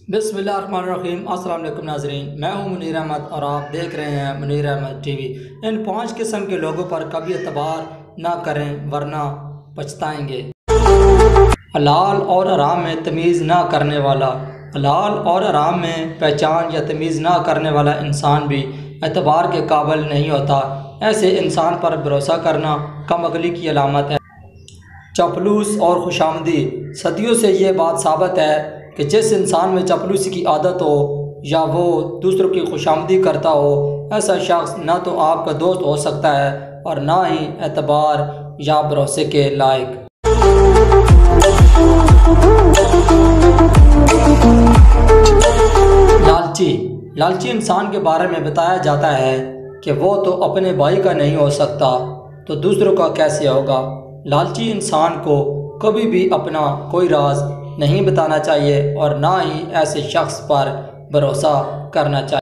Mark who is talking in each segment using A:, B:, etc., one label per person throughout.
A: बिस्मिल्लाहिर्रहमानिर्रहीम। अस्सलाम वालेकुम नाज़रीन, मैं हूं मुनीर और आप देख रहे हैं मुनीर टीवी। इन 5 किस्म के लोगों पर कभी एतबार ना करें वरना पछताएंगे। हलाल और हराम में तमीज़ ना करने वाला। हलाल और हराम में पहचान या तमीज़ ना करने वाला इंसान भी एतबार के काबिल नहीं होता। ऐसे इंसान पर भरोसा करना कमअक्ली की अलामत है। चपलूस और खुशामदी। सदियों से ये बात साबित है कि जिस इंसान में चपलूसी की आदत हो या वो दूसरों की खुशामदी करता हो, ऐसा शख्स ना तो आपका दोस्त हो सकता है और ना ही एतबार या भरोसे के लायक। लालची इंसान के बारे में बताया जाता है कि वो तो अपने भाई का नहीं हो सकता तो दूसरों का कैसे होगा। लालची इंसान को कभी भी अपना कोई राज नहीं बताना चाहिए और ना ही ऐसे शख्स पर भरोसा करना चाहिए।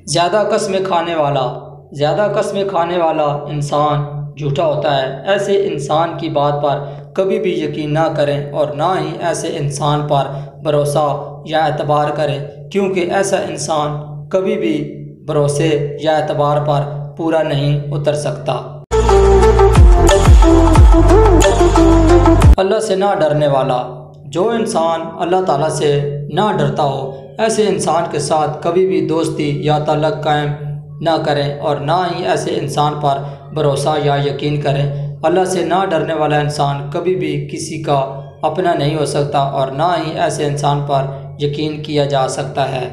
A: ज़्यादा कस्में खाने वाला। ज़्यादा कस्में खाने वाला इंसान झूठा होता है। ऐसे इंसान की बात पर कभी भी यकीन ना करें और ना ही ऐसे इंसान पर भरोसा या एतबार करें, क्योंकि ऐसा इंसान कभी भी भरोसे या एतबार पर पूरा नहीं उतर सकता। अल्लाह से ना डरने वाला। जो इंसान अल्लाह ताला से ना डरता हो, ऐसे इंसान के साथ कभी भी दोस्ती या ताल्लुक़ कायम ना करें और ना ही ऐसे इंसान पर भरोसा या यकीन करें। अल्लाह से ना डरने वाला इंसान कभी भी किसी का अपना नहीं हो सकता और ना ही ऐसे इंसान पर यकीन किया जा सकता है।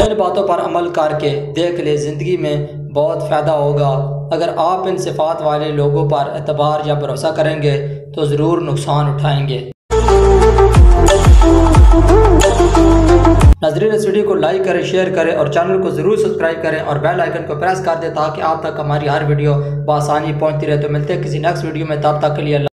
A: इन बातों पर अमल करके देख ले, ज़िंदगी में बहुत फ़ायदा होगा। अगर आप इन सिफात वाले लोगों पर एतबार या भरोसा करेंगे तो ज़रूर नुकसान उठाएंगे। नाज़रीन, इस वीडियो को लाइक करें, शेयर करें और चैनल को ज़रूर सब्सक्राइब करें और बेल आइकन को प्रेस कर दें ताकि आप तक हमारी हर वीडियो बआसानी पहुंचती रहे। तो मिलते हैं किसी नेक्स्ट वीडियो में, तब तक के लिए